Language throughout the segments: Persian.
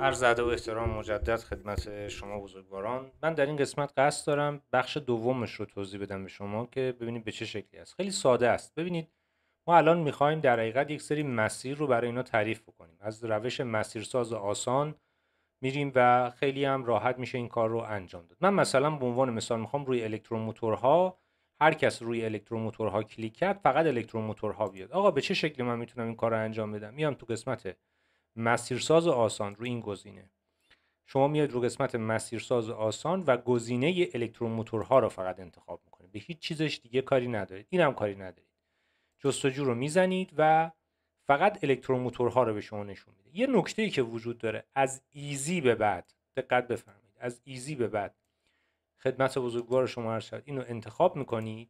عرض ادب و احترام مجدد خدمت شما بزرگواران. من در این قسمت قصد دارم بخش دومش رو توضیح بدم به شما که ببینید به چه شکلی است. خیلی ساده است. ببینید ما الان میخوایم در حقیقت یک سری مسیر رو برای اینا تعریف بکنیم. از روش مسیرساز آسان میریم و خیلی هم راحت میشه این کار رو انجام داد. من مثلا به عنوان مثال میخوام روی الکتروموتورها، هر کس روی الکتروموتورها کلیک کرد فقط الکتروموتورها بیاد. آقا به چه شکلی من میتونم این کار رو انجام بدم؟ میام تو قسمت مسیرساز آسان روی این گزینه. شما میاد رو قسمت مسیرساز آسان و گزینه الکتروموتورها رو فقط انتخاب میکنید. به هیچ چیزش دیگه کاری ندارید. این هم کاری ندارید. جستجو رو میزنید و فقط الکتروموتورها رو به شما نشون میده. یه نکته‌ای که وجود داره، از ایزی به بعد دقت بفرمایید، از ایزی به بعد خدمت بزرگوار شما عرض شد اینو انتخاب میکنید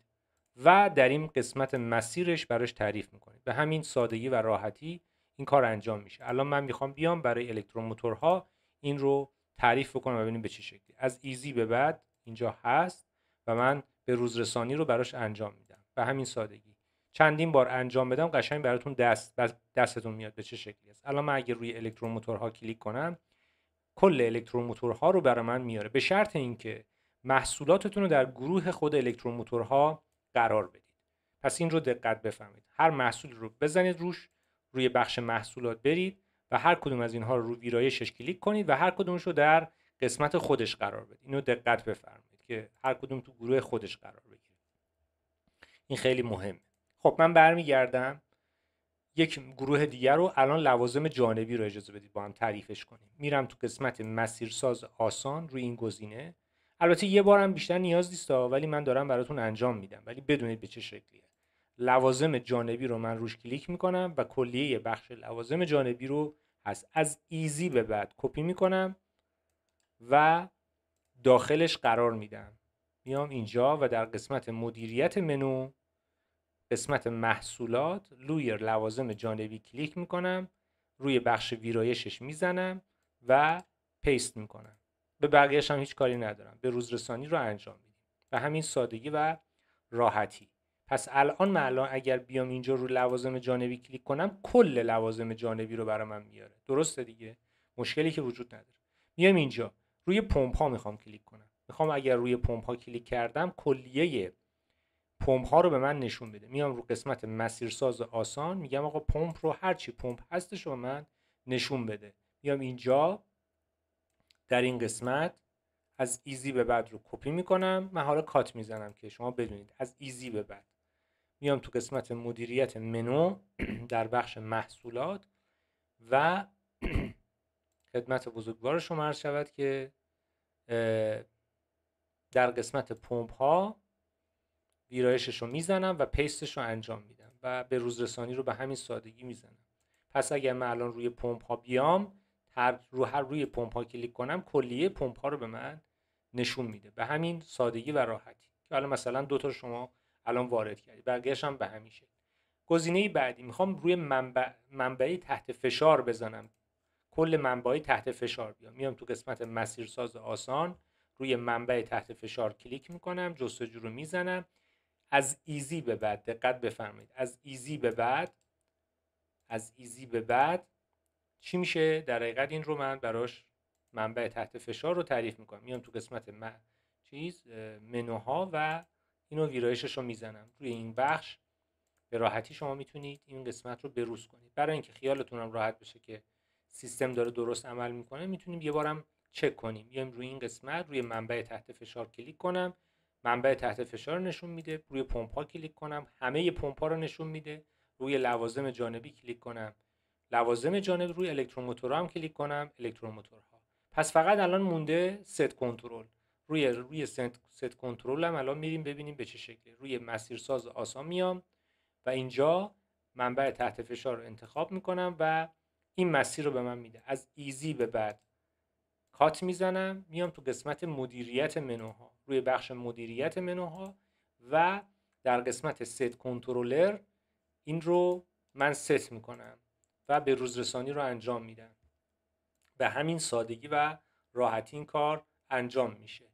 و در این قسمت مسیرش براش تعریف میکنید. به همین سادگی و راحتی این کار انجام میشه. الان من میخوام بیام برای الکتروموتورها این رو تعریف بکنم و ببینیم به چه شکلی. از ایزی به بعد اینجا هست و من به روزرسانی رو براش انجام میدم. به همین سادگی چندین بار انجام بدم قشنگ براتون دستتون میاد به چه شکلی است. الان من اگه روی الکتروموتورها کلیک کنم کل الکتروموتورها رو برای من میاره، به شرط اینکه محصولاتتون رو در گروه خود الکتروموتورها قرار بدید. پس این رو دقت بفهمید. هر محصولی رو بزنید روش، روی بخش محصولات برید و هر کدوم از اینها رو ویرایشش کلیک کنید و هر کدومش رو در قسمت خودش قرار بدید. اینو دقت بفرمایید که هر کدوم تو گروه خودش قرار بگیره. این خیلی مهمه. خب من برمیگردم یک گروه دیگر رو، الان لوازم جانبی رو اجازه بدید با هم تعریفش کنیم. میرم تو قسمت مسیرساز آسان روی این گزینه. البته یه بارم بیشتر نیاز نیست ولی من دارم براتون انجام میدم، ولی بدونید به چه شکلیه. لوازم جانبی رو من روش کلیک میکنم و کلیه بخش لوازم جانبی رو از ایزی به بعد کپی میکنم و داخلش قرار میدم. میام اینجا و در قسمت مدیریت منو، قسمت محصولات، روی لوازم جانبی کلیک میکنم، روی بخش ویرایشش میزنم و پیست میکنم. به بقیهش هم هیچ کاری ندارم. به روزرسانی رو انجام میدیم و همین سادگی و راحتی. پس الان اگر بیام اینجا رو لوازم جانبی کلیک کنم کل لوازم جانبی رو برای من میاره. درسته دیگه؟ مشکلی که وجود نداره. میام اینجا روی پمپ ها میخوام کلیک کنم. میخوام اگر روی پمپ ها کلیک کردم کلیه پمپ ها رو به من نشون بده. میام رو قسمت مسیرساز آسان، میگم آقا پمپ رو هر چی پمپ هستش رو من نشون بده. میام اینجا در این قسمت از ایزی به بعد رو کپی میکنم. من حالا کات میزنم که شما بدونید از ایزی به بعد میام تو قسمت مدیریت منو در بخش محصولات و خدمت بزرگوار شما عرض شود که در قسمت پمپ ها ویرایشش رو میزنم و پیستش رو انجام میدم و به روزرسانی رو به همین سادگی میزنم. پس اگر من الان روی پمپ ها بیام، روی پمپ ها کلیک کنم کلیه پمپ ها رو به من نشون میده به همین سادگی و راحتی که حالا مثلا دو تا شما الان وارد کردید، بقیه‌اش هم به همین شکل. گزینه بعدی میخوام روی منبعی تحت فشار بزنم، کل منبعی تحت فشار بیام. میام تو قسمت مسیرساز آسان، روی منبع تحت فشار کلیک میکنم، جستجو رو میزنم. از ایزی به بعد دقت بفرمایید، از ایزی به بعد چی میشه؟ در حقیقت این رو من براش منبع تحت فشار رو تعریف میکنم. میام تو قسمت منوها و اینو ویرایشش رو میزنم روی این بخش. به راحتی شما میتونید این قسمت رو بروز کنید. برای اینکه خیالتون هم راحت بشه که سیستم داره درست عمل میکنه، میتونیم یه بارم چک کنیم. بیایم روی این قسمت روی منبع تحت فشار کلیک کنم، منبع تحت فشار رو نشون میده. روی پمپ ها کلیک کنم، همه پمپ ها رو نشون میده. روی لوازم جانبی کلیک کنم، لوازم جانبی. روی الکتروموتورها هم کلیک کنم، الکتروموتورها. پس فقط الان مونده ست کنترل. روی ست کنترل هم الان میریم ببینیم به چه شکله. روی مسیرساز آسان میام و اینجا منبع تحت فشار رو انتخاب میکنم و این مسیر رو به من میده. از ایزی به بعد کات میزنم، میام تو قسمت مدیریت منوها، روی بخش مدیریت منوها و در قسمت ست کنترلر این رو من ست میکنم و به روزرسانی رو انجام میدم. به همین سادگی و راحتی این کار انجام میشه.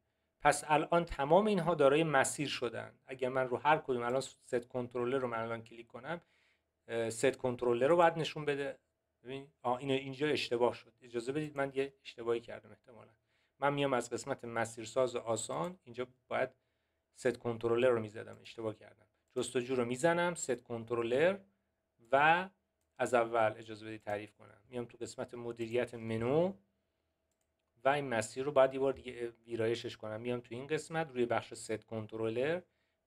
پس الان تمام اینها دارای مسیر شدن. اگر من رو هر کدوم الان ست کنترلر رو من الان کلیک کنم، ست کنترلر رو باید نشون بده، ببین اینجا اشتباه شد. اجازه بدید من یه اشتباهی کردم احتمالاً. من میام از قسمت مسیرساز آسان، اینجا باید ست کنترلر رو میزدم، اشتباه کردم. جستجو رو میزنم، ست کنترلر، و از اول اجازه بدید تعریف کنم. میام تو قسمت مدیریت منو و این مسیر رو باید یه بار دیگه ویرایشش کنم. میام تو این قسمت روی بخش ست کنترلر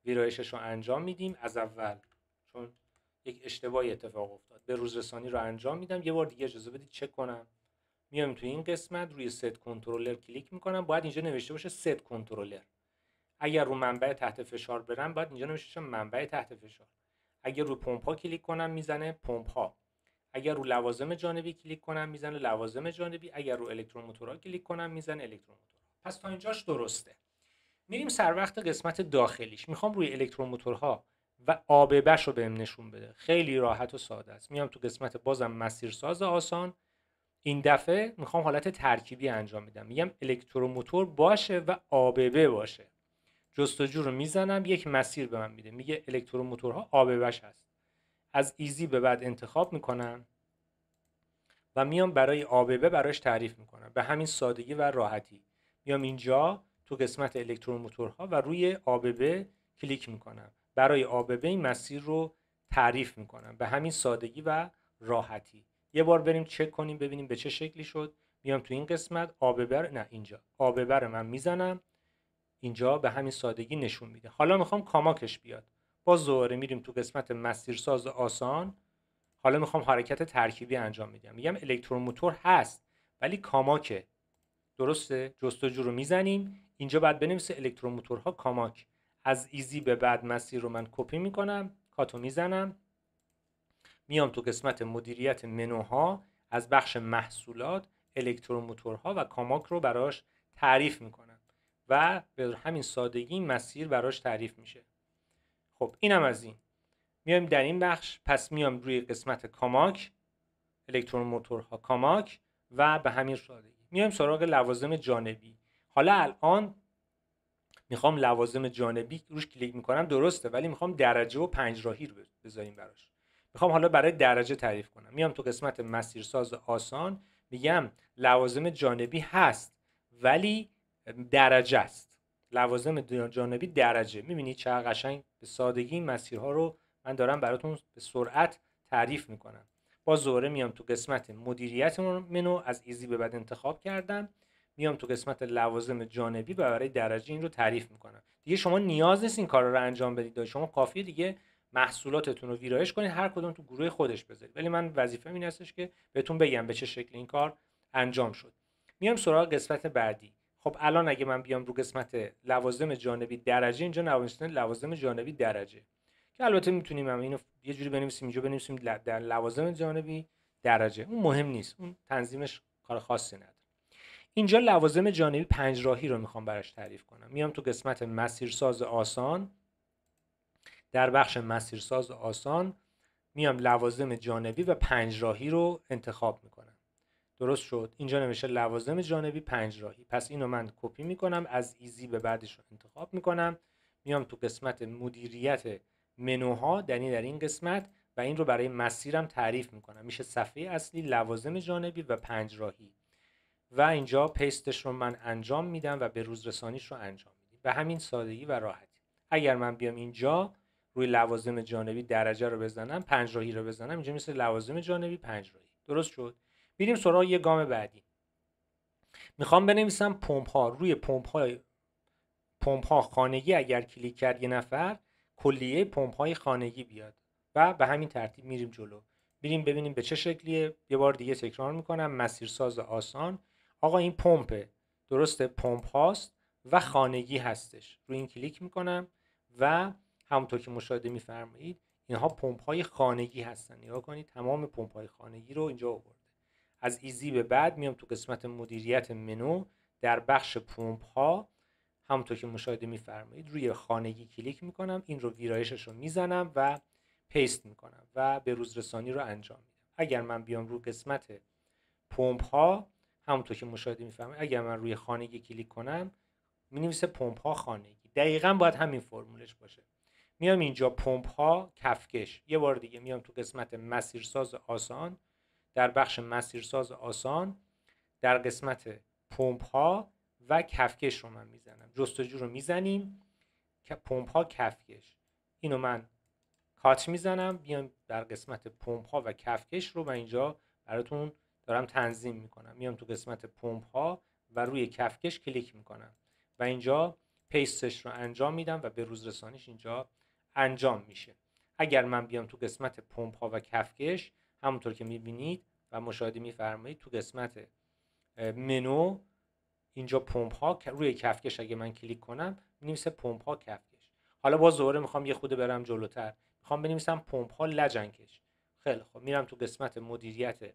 ویرایشش رو انجام میدیم از اول، چون یک اشتباهی اتفاق افتاد. به روز رسانی رو انجام میدم. یه بار دیگه اجازه بدید چک کنم. میام تو این قسمت روی ست کنترلر کلیک میکنم. باید اینجا نوشته باشه ست کنترلر. اگر رو منبع تحت فشار برم باید اینجا نوشته باشه منبع تحت فشار. اگر رو پمپ ها کلیک کنم میزنه پمپ ها. اگر رو لوازم جانبی کلیک کنم میزنه لوازم جانبی. اگر رو الکتروموتورها کلیک کنم میزنه الکتروموتورها. پس تا اینجاش درسته. میریم سر وقت قسمت داخلیش. میخوام روی الکتروموتورها و آببش رو بهم نشون بده. خیلی راحت و ساده است. میام تو قسمت بازم مسیرساز آسان. این دفعه میخوام حالت ترکیبی انجام میدم. میگم الکتروموتور باشه و آببه باشه. جستجو رو میزنم، یک مسیر به من میده، میگه الکتروموتورها آببش هست. از ایزی به بعد انتخاب میکنم و میام برای آببه براش تعریف میکنم. به همین سادگی و راحتی میام اینجا تو قسمت الکتروموتورها و روی آببه کلیک میکنم. برای آببه این مسیر رو تعریف میکنم. به همین سادگی و راحتی. یه بار بریم چک کنیم ببینیم به چه شکلی شد. میام تو این قسمت آببه، نه اینجا آببه رو من میزنم. اینجا به همین سادگی نشون میده. حالا میخوام کاماکش بیاد. باز دوباره میریم تو قسمت مسیرساز آسان. حالا میخوام حرکت ترکیبی انجام میدم. میگم الکتروموتور هست ولی کاماکه. درسته؟ جستجو رو میزنیم. اینجا بعد بنویسه الکتروموتورها کاماک. از ایزی به بعد مسیر رو من کپی میکنم، کاتو میزنم. میام تو قسمت مدیریت منوها، از بخش محصولات الکتروموتورها و کاماک رو براش تعریف میکنم و به همین سادگی مسیر براش تعریف میشه. خب اینم از این. میایم در این بخش. پس میام روی قسمت کاماک، الکتروموتورها کاماک، و به همین سادگی میایم سراغ لوازم جانبی. حالا الان میخوام لوازم جانبی روش کلیک میکنم، درسته، ولی میخوام درجه و 5 راهی رو بذاریم براش. میخوام حالا برای درجه تعریف کنم. میام تو قسمت مسیرساز آسان، میگم لوازم جانبی هست ولی درجه است. لوازم جانبی درجه. میبینید چه قشنگ به سادگی این مسیرها رو من دارم براتون به سرعت تعریف میکنم. باز دوباره میام تو قسمت مدیریت منو، از ایزی به بعد انتخاب کردم. میام تو قسمت لوازم جانبی و برای درجه این رو تعریف میکنم. دیگه شما نیاز نیست این کارا رو انجام بدید. شما کافیه دیگه محصولاتتون رو ویرایش کنید، هر کدوم تو گروه خودش بذارید. ولی من وظیفه‌م این هستش که بهتون بگم به چه شکلی این کار انجام شد. میام سراغ قسمت بعدی. خب الان اگه من بیام رو قسمت لوازم جانبی درجه، اینجا نوشتن لوازم جانبی درجه، که البته میتونیم هم اینو یه جوری بنویسیم، اینجا بنویسیم در لوازم جانبی درجه. اون مهم نیست، اون تنظیمش کار خاصی نداره. اینجا لوازم جانبی 5 راهی رو میخوام براش تعریف کنم. میام تو قسمت مسیرساز آسان. در بخش مسیرساز آسان میام لوازم جانبی و 5 راهی رو انتخاب میکنم. درست شد؟ اینجا نوشته لوازم جانبی 5 راهی. پس اینو من کپی میکنم، از ایزی به بعدش رو انتخاب میکنم. میام تو قسمت مدیریت منوها در این قسمت و این رو برای مسیرم تعریف میکنم. میشه صفحه اصلی لوازم جانبی و 5 راهی. و اینجا پیستش رو من انجام میدم و به روز رسانیش رو انجام میدم. به همین سادگی و راحتی. اگر من بیام اینجا روی لوازم جانبی درجه رو بزنم، 5 راهی رو بزنم، اینجا مثل لوازم جانبی 5 راهی. درست شد؟ بریم سراغ یه گام بعدی. میخوام بنویسم پمپ ها. روی پمپ ها خانگی اگر کلیک کرد یه نفر، کلیه پمپ های خانگی بیاد و به همین ترتیب میریم جلو. بریم ببینیم به چه شکلیه. یه بار دیگه تکرار میکنم. مسیرساز آسان. آقا این پمپه، درسته، پمپ هاست و خانگی هستش. روی این کلیک میکنم و همونطور که مشاهده میفرمایید اینها پمپ های خانگی هستن. نگاه کنید تمام پمپ های خانگی رو اینجا آورده. از ایزی به بعد میام تو قسمت مدیریت منو، در بخش پمپ ها همونطور که مشاهده میفرمایید روی خانگی کلیک میکنم. این رو ویرایشش رو میزنم و پیست میکنم و به روز رسانی رو انجام میدم. اگر من بیام روی قسمت پمپ ها، همونطور که مشاهده میفرمایید اگر من روی خانگی کلیک کنم مینویسه پمپ ها خانگی. دقیقاً باید همین فرمولش باشه. میام اینجا پمپ ها کفکش. یه بار دیگه میام تو قسمت مسیرساز آسان، در بخش مسیرساز آسان در قسمت پمپ ها و کفکش رو من میزنم. جستجو رو میزنیم که پمپ ها کفکش، اینو من کات میزنم، بیام در قسمت پمپ ها و کفکش رو من اینجا براتون دارم تنظیم میکنم. میام تو قسمت پمپ ها و روی کفکش کلیک میکنم و اینجا پیستش رو انجام میدم و به روز رسانیش اینجا انجام میشه. اگر من بیام تو قسمت پمپ ها و کفکش، همونطور که میبینید و مشاهده میفرمایید تو قسمت منو اینجا پمپ ها روی کفکش اگه من کلیک کنم می‌نویسه پمپ ها کفکش. حالا باز دوباره میخوام یه خود برم جلوتر، میخوام بنویسم پمپ ها لجنکش. خیلی خب، میرم تو قسمت مدیریت،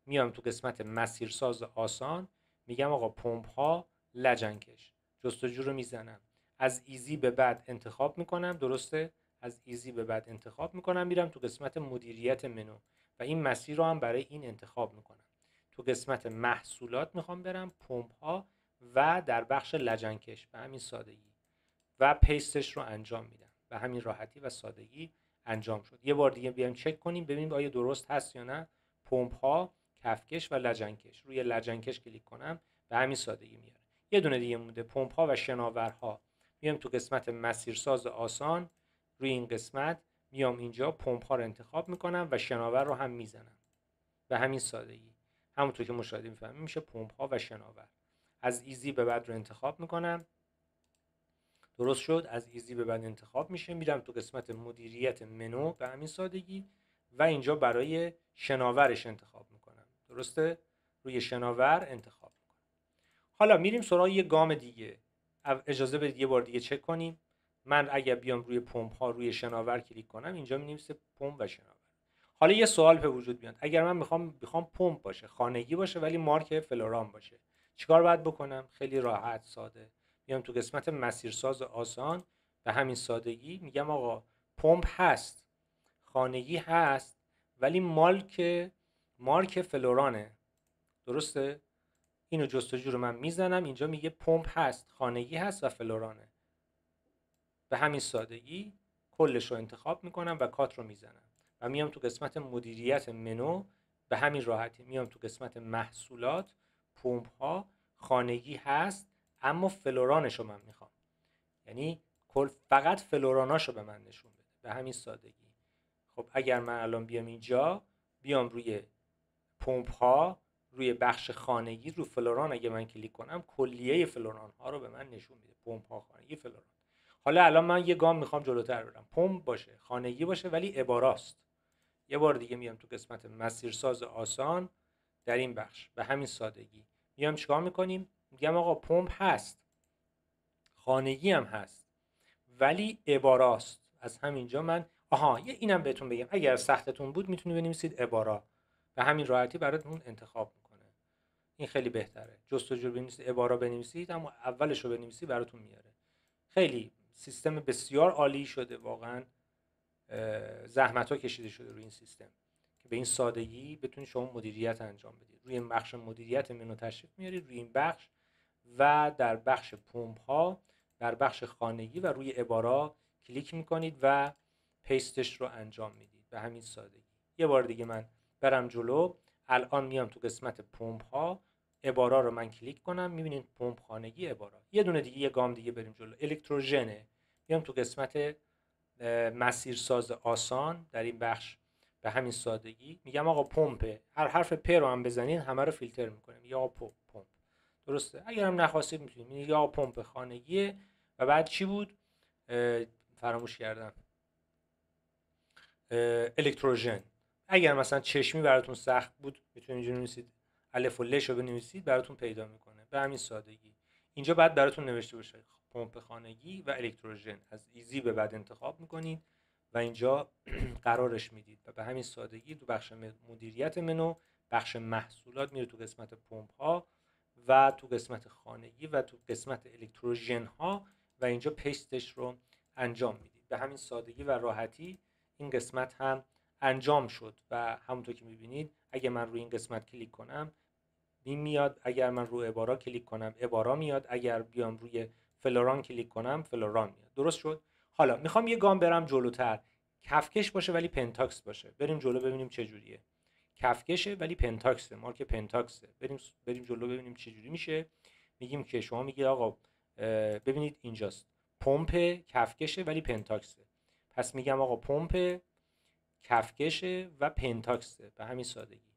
میام تو قسمت مسیرساز آسان، میگم آقا پمپ ها لجنکش، جستجو رو میزنم، از ایزی به بعد انتخاب میکنم. درسته؟ از ایزی به بعد انتخاب میکنم، میرم تو قسمت مدیریت منو و این مسیر رو هم برای این انتخاب میکنم. تو قسمت محصولات میخوام برم، پمپ ها و در بخش لجنکش به همین سادگی و پیستش رو انجام میدم. به همین راحتی و سادگی انجام شد. یه بار دیگه بیایم چک کنیم ببینیم آیا درست هست یا نه. پمپ ها، کفکش و لجنکش. روی لجنکش کلیک کنم به همین سادگی میاره. یه دونه دیگه مونده، پمپ ها و شناورها. میام تو قسمت مسیرساز آسان، روی این قسمت میام اینجا پمپ ها رو انتخاب میکنم و شناور رو هم میزنم به همین سادگی. همونطور که مشاهده میفهمیم میشه پمپ ها و شناور. از ایزی به بعد رو انتخاب میکنم. درست شد، از ایزی به بعد انتخاب میشه، میرم تو قسمت مدیریت منو به همین سادگی و اینجا برای شناورش انتخاب میکنم. درسته؟ روی شناور انتخاب میکنم. حالا میریم سراغ یه گام دیگه. اجازه بدید یه بار دیگه چک کنیم. من اگر بیام روی پمپ ها روی شناور کلیک کنم اینجا می‌نویسه پمپ و شناور. حالا یه سوال به وجود میاد، اگر من میخوام پمپ باشه، خانگی باشه ولی مارک فلوران باشه، چیکار باید بکنم؟ خیلی راحت ساده، میام تو قسمت مسیرساز آسان به همین سادگی میگم آقا پمپ هست، خانگی هست ولی مارک فلورانه. درسته؟ اینو جستجو رو من میزنم، اینجا میگه پمپ هست، خانگی هست و فلورانه. به همین سادگی کلش رو انتخاب میکنم و کات رو میزنم و میام تو قسمت مدیریت منو به همین راحتی، میام تو قسمت محصولات، پمپ ها، خانگی هست اما فلورانش رو من میخوام، یعنی فقط فلوراناشو به من نشون بده به همین سادگی. خب اگر من الان بیام اینجا، بیام روی پمپ ها، روی بخش خانگی، رو فلوران اگه من کلیک کنم کلیه فلوران ها رو به من نشون میده، پمپ ها، خانگی، فلوران. حالا الان من یه گام میخوام جلوتر برم، پمپ باشه، خانگی باشه ولی عباراست. یه بار دیگه میام تو قسمت مسیرساز آسان در این بخش به همین سادگی میام چیکار میکنیم؟ میگم آقا پمپ هست، خانگی هم هست ولی عباراست. از همینجا من یه اینم بهتون بگم، اگر سختتون بود میتونید بنویسید عبارا، به همین راحتی براتون انتخاب میکنه. این خیلی بهتره. جستجو بنویسید، عبارا بنویسید، اما اولش رو بنویسید براتون میاره. خیلی سیستم بسیار عالی شده واقعا. زحمت ها کشیده شده روی این سیستم که به این سادگی بتونید شما مدیریت انجام بدید. روی این بخش مدیریت منو تشریف میارید، روی این بخش و در بخش پمپ ها، در بخش خانگی و روی عبارا کلیک میکنید و پیستش رو انجام میدید به همین سادگی. یه بار دیگه من برم جلو، الان میام تو قسمت پمپ ها، عبارا رو من کلیک کنم، میبینید پمپ، خانگی، عبارا. یه دونه دیگه، یه گام دیگه بریم جلو، الکتروژنه. میام تو قسمت مسیرساز آسان در این بخش به همین سادگی میگم آقا پمپه، هر حرف پ رو هم بزنین همه رو فیلتر میکنه، یا پمپ. درسته؟ اگر هم نخواستید میتونید یا پمپ خانگیه و بعد چی بود؟ فراموش کردم، الکتروژن. اگر مثلا چشمی براتون سخت بود میتونید اینجا بنویسید الف و لش رو بنویسید، براتون پیدا میکنه به همین سادگی. اینجا بعد براتون نوشته باشه پمپ خانگی و الکتروژن، از ایزی به بعد انتخاب میکنید و اینجا قرارش میدید و به همین سادگی تو بخش مدیریت منو، بخش محصولات میره تو قسمت پمپ ها و تو قسمت خانگی و تو قسمت الکتروژن ها و اینجا پیستش رو انجام میدید. به همین سادگی و راحتی این قسمت هم انجام شد و همونطور که میبینید اگه من روی این قسمت کلیک کنم این میاد، اگر من روی عبارا کلیک کنم عبارا میاد، اگر بیام روی فلوران کلیک کنم فلوران میاد. درست شد؟ حالا میخوام یه گام برم جلوتر، کفکش باشه ولی پنتاکس باشه. بریم جلو ببینیم چه جوریه. کفکشه ولی پنتاکسه، مارک پنتاکسه. بریم جلو ببینیم چه جوری میشه. میگیم که شما میگید آقا ببینید اینجاست، پمپ کفکشه ولی پنتاکسه. پس میگم آقا پمپ کفکشه و پنتاکسه. به همین سادگی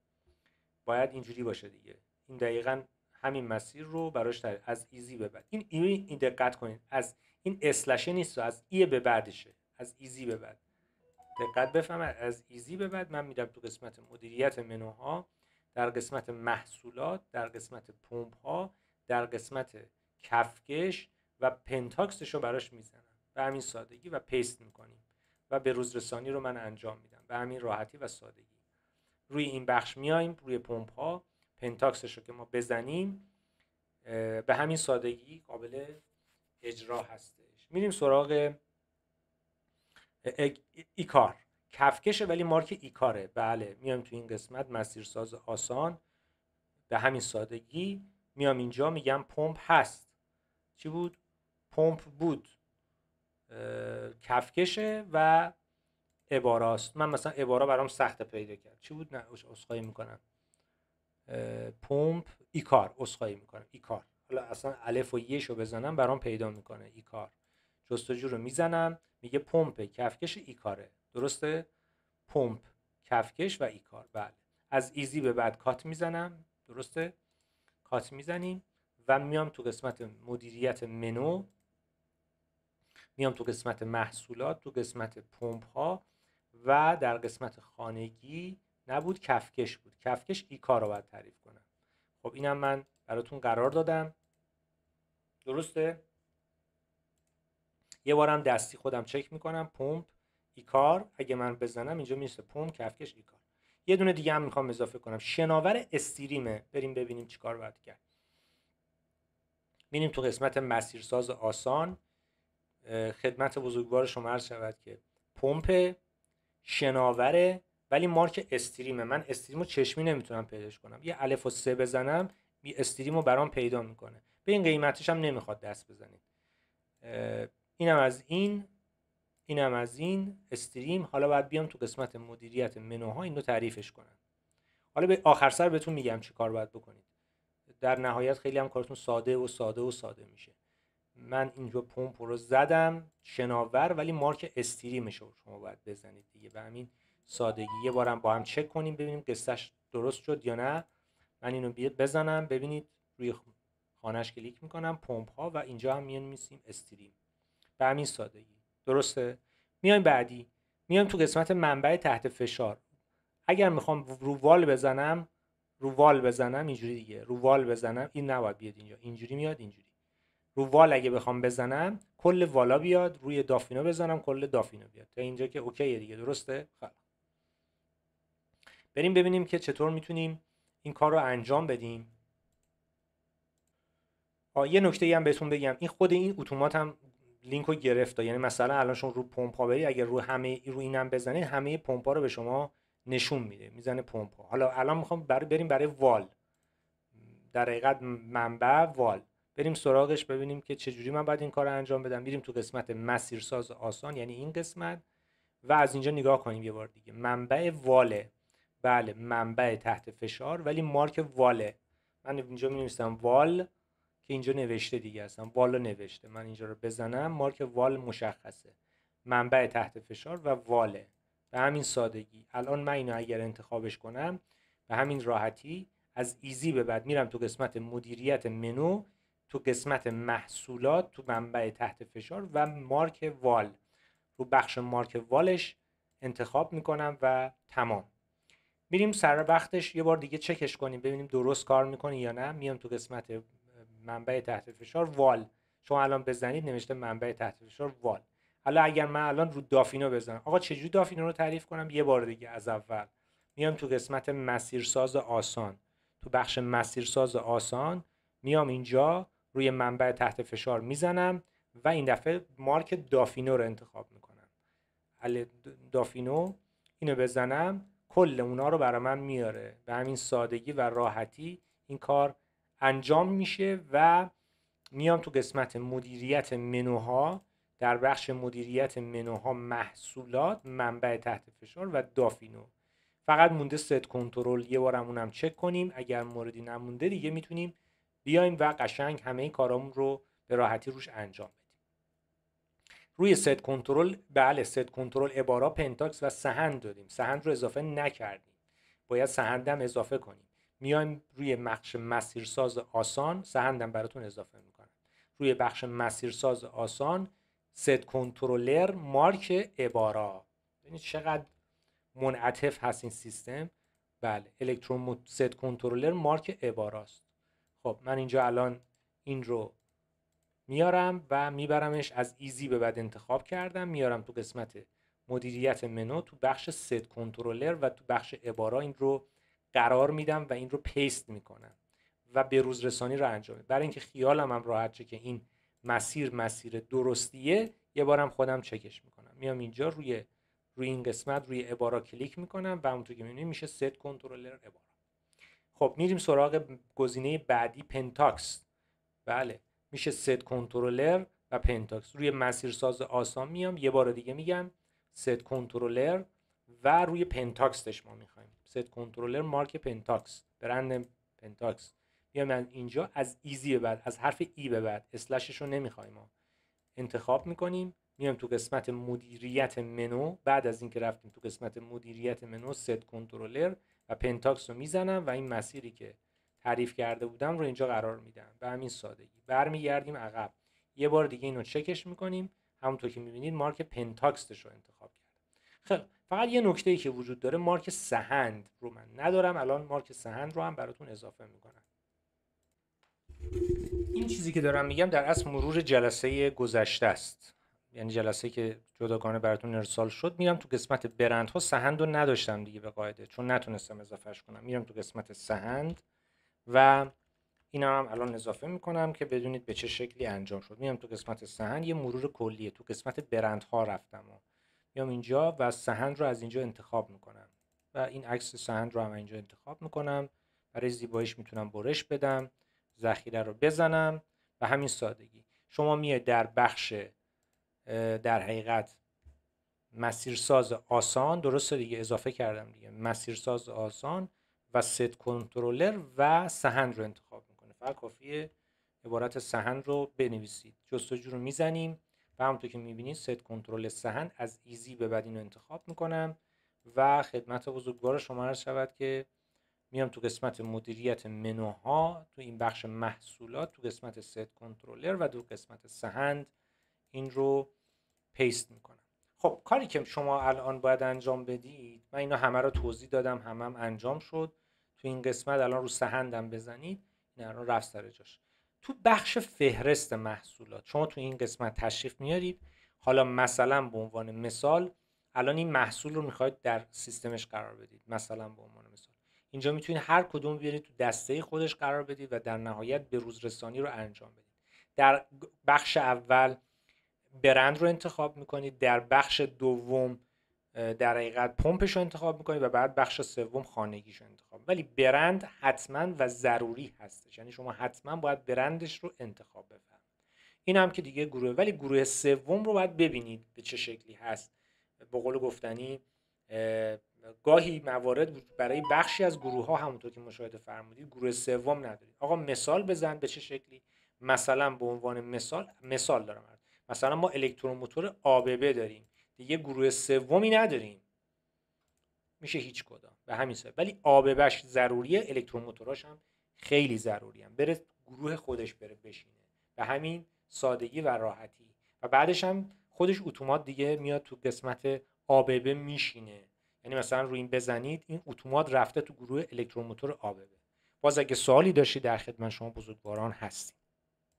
باید اینجوری باشه دیگه. این دقیقاً همین مسیر رو براش از ایزی به بعد. این دقت کنید، از این اسلشه نیست، از ای به بعدشه، از ایزی به بعد. دقت بفهمید، از ایزی به بعد من میرم تو قسمت مدیریت منوها، در قسمت محصولات، در قسمت پمپ ها، در قسمت کفکش و پنتاکسش رو براش میزنم به همین سادگی و پیست میکنیم و به روز رسانی رو من انجام میدم به همین راحتی و سادگی. روی این بخش میایم، روی پمپ ها پنتاکسش رو که ما بزنیم به همین سادگی قابل اجرا هستش. میریم سراغ ایکار. کفکشه ولی مارک ایکاره. بله، میام تو این قسمت مسیرساز آسان، به همین سادگی میام اینجا میگم پمپ هست. چی بود؟ پمپ بود، کفکشه و عباراست. من مثلا عبارا برام سخت پیدا کرد. چی بود؟ نه عذرخواهی میکنم، پمپ ایکار، عذرخواهی میکنم ایکار. حالا اصلا الف و یش رو بزنم برام پیدا میکنه ایکار. جستجو رو میزنم میگه پمپ کفکش ایکاره. درسته؟ پمپ کفکش و ایکار. بله، از ایزی به بعد کات میزنم. درسته؟ کات میزنیم و میام تو قسمت مدیریت منو، میام تو قسمت محصولات، تو قسمت پمپ ها و در قسمت خانگی نبود، کفکش بود. کفکش ایکار رو باید تعریف کنم. خب اینم من براتون قرار دادم. درسته؟ یه بارم دستی خودم چک میکنم، پمپ ایکار. اگه من بزنم اینجا میشه پمپ کفکش ایکار. یه دونه دیگه هم میخوام اضافه کنم، شناور استریمه. بریم ببینیم چیکار باید کرد. ببینیم تو قسمت مسیرساز آسان، خدمت بزرگوار شما عرض شود که پمپ شناوره ولی مارک استریمه. من استریمو چشمی نمیتونم پیداش کنم، یه الف و سه بزنم استریمو برام پیدا میکنه. به این قیمتش هم نمیخواد دست بزنید. اینم از این، اینم از این استریم. حالا باید بیام تو قسمت مدیریت منوها اینو تعریفش کنم. حالا به آخر سر بهتون میگم چی کار باید بکنید. در نهایت خیلی هم کارتون ساده و ساده و ساده میشه. من اینجا پمپ رو زدم شناور ولی مارک استریمش رو شما باید بزنید دیگه به همین سادگی. یه بارم با هم چک کنیم ببینیم قصهش درست شد یا نه. من اینو بزنم ببینید، روی خانهش کلیک میکنم پمپ ها و اینجا هم می‌نویسیم استریم به همین سادگی. درسته؟ میایم بعدی، میایم تو قسمت منبع تحت فشار. اگر میخوام رو وال بزنم، اینجوری دیگه، رو وال بزنم این نباید بیاد اینجا، اینجوری میاد. اینجوری رو وال اگه بخوام بزنم کل والا بیاد، روی دافینو بزنم کل دافینو بیاد. تا اینجا که اوکیه دیگه. درسته؟ خب بریم ببینیم که چطور میتونیم این کار رو انجام بدیم. یه نکته هم بهتون بگم، این خود این اتومات هم لینک رو گرفت. یعنی مثلا الان شما رو پمپ ها بری، اگر رو اینم بزنید همه پمپ ها رو به شما نشون میده، میزنه پمپ ها. حالا الان میخوام بریم برای وال، در حقیقت منبع وال. بریم سراغش ببینیم که چجوری من باید این کار رو انجام بدم. میریم تو قسمت مسیرساز آسان، یعنی این قسمت، و از اینجا نگاه کنیم یه بار دیگه. منبع واله. بله، منبع تحت فشار ولی مارک واله. من اینجا می‌نویسم وال که اینجا نوشته دیگه، اصلا وال نوشته. من اینجا رو بزنم مارک وال مشخصه، منبع تحت فشار و واله به همین سادگی. الان من اینو اگر انتخابش کنم به همین راحتی، از ایزی به بعد میرم تو قسمت مدیریت منو، تو قسمت محصولات، تو منبع تحت فشار و مارک وال، رو بخش مارک والش انتخاب میکنم و تمام. میریم سر وقتش یه بار دیگه چکش کنیم ببینیم درست کار میکنه یا نه. میام تو قسمت منبع تحت فشار وال، شما الان بزنید نوشته منبع تحت فشار وال. حالا اگر من الان رو دافینو بزنم، آقا چجوری دافینو رو تعریف کنم؟ یه بار دیگه از اول میام تو قسمت مسیرساز آسان، تو بخش مسیرساز آسان میام اینجا روی منبع تحت فشار میزنم و این دفعه مارک دافینو رو انتخاب میکنم. دافینو اینو بزنم کل اونا رو برای من میاره. به همین سادگی و راحتی این کار انجام میشه. و میام تو قسمت مدیریت منوها، در بخش مدیریت منوها محصولات، منبع تحت فشار و دافینو فقط مونده ست کنترل، یه بارم اونم چک کنیم. اگر موردی نمونده دیگه میتونیم بیایم و قشنگ همه کارامون رو به راحتی روش انجام بدیم. روی ست کنترل، بله ست کنترل عبارا، پنتاکس و سهند دادیم. سهند رو اضافه نکردیم، باید سهندم اضافه کنیم. میایم روی بخش مسیرساز آسان، سهندم براتون اضافه میکنم. روی بخش مسیرساز آسان ست کنترلر مارک عبارا. ببینید چقدر منعطف هست این سیستم. بله ست کنترلر مارک عباراست. خب من اینجا الان این رو میارم و میبرمش، از ایزی به بعد انتخاب کردم، میارم تو قسمت مدیریت منو، تو بخش ست کنترلر و تو بخش عبارا این رو قرار میدم و این رو پیست میکنم و به روز رسانی رو انجام میدم. برای اینکه خیالم هم راحت شه که این مسیر درستیه، یه بارم خودم چکش میکنم. میام اینجا روی این قسمت روی عبارا کلیک میکنم و همونطور که میبینید میشه ست کنترلر عبارا. خب میریم سراغ گزینه بعدی، پنتاکس. بله میشه ست کنترلر و پنتاکس. روی مسیرساز آسان میام، یه بار دیگه میگم ست کنترلر و روی پنتاکسش ما میخوایم ست کنترلر مارک پنتاکس، برند پنتاکس. میام من اینجا از ایزی به بعد، از حرف ای به بعد اسلشش رو نمیخوایم، ما انتخاب میکنیم. میام تو قسمت مدیریت منو، بعد از اینکه رفتیم تو قسمت مدیریت منو ست کنترلر و پنتاکس رو میزنم و این مسیری که تعریف کرده بودم رو اینجا قرار میدم. به همین سادگی برمیگردیم عقب، یه بار دیگه اینو چکش میکنیم، همونطور که میبینید مارک پنتاکس رو انتخاب کردم. خیلی فقط یه نکته‌ای که وجود داره، مارک سهند رو من ندارم، الان مارک سهند رو هم براتون اضافه میکنم. این چیزی که دارم میگم در اصل مرور جلسه گذشته است، یعنی جلسه که جداگانه براتون ارسال شد. میرم تو قسمت برندها، سهند رو نداشتم دیگه به قاعده، چون نتونستم اضافهش کنم. میرم تو قسمت سهند و اینا هم الان اضافه میکنم که بدونید به چه شکلی انجام شد. میام تو قسمت سهند، یه مرور کلیه. تو قسمت برندها رفتم و میام اینجا و سهند رو از اینجا انتخاب میکنم و این عکس سهند رو هم اینجا انتخاب میکنم. برای زیباییش میتونم برش بدم، ذخیره رو بزنم و همین سادگی. شما میاد در بخش در حقیقت مسیرساز آسان، درسته دیگه اضافه کردم دیگه، مسیرساز آسان و ست کنترلر و سهند رو انتخاب میکنه. فقط کافیه عبارت سهند رو بنویسید، جستجو رو میزنیم و همونطور که میبینید ست کنترل سهند، از ایزی به بعد اینو انتخاب میکنم و خدمت بزرگوار شما عرض شود که میام تو قسمت مدیریت منوها، تو این بخش محصولات، تو قسمت ست کنترلر و تو قسمت سهند این رو پیست میکنم. خب کاری که شما الان باید انجام بدید، من اینا همه رو توضیح دادم، هم انجام شد. تو این قسمت الان رو سهندم بزنید، این الان رفت سر جاش. تو بخش فهرست محصولات شما تو این قسمت تشریف میارید. حالا مثلا به عنوان مثال الان این محصول رو میخواید در سیستمش قرار بدید، مثلا به عنوان مثال اینجا میتونید هر کدوم بیارید تو دسته خودش قرار بدید و در نهایت به روز رسانی رو انجام بدید. در بخش اول برند رو انتخاب میکنید، در بخش دوم در حقیقت پمپش رو انتخاب میکنید و بعد بخش سوم خانگیش رو انتخاب. ولی برند حتما و ضروری هستش، یعنی شما حتما باید برندش رو انتخاب بفرمایید. این هم که دیگه گروه، ولی گروه سوم رو باید ببینید به چه شکلی هست. به قول گفتنی گاهی موارد برای بخشی از گروه ها همونطور که مشاهده فرمودید گروه سوم ندارید. آقا مثال بزن به چه شکلی. مثلا به عنوان مثال دارم، مثلا ما الکتروموتور ABB داریم، دیگه گروه سومی نداریم، میشه هیچ کدام به همین سبب. ولی ABBش ضروریه، الکتروموتوراش هم خیلی ضروریه، بره گروه خودش بره بشینه به همین سادگی و راحتی. و بعدش هم خودش اتومات دیگه میاد تو قسمت ABB میشینه، یعنی مثلا روی این بزنید این اتومات رفته تو گروه الکتروموتور ABB. باز اگه سوالی داشتی در خدمت شما بزرگواران هستیم.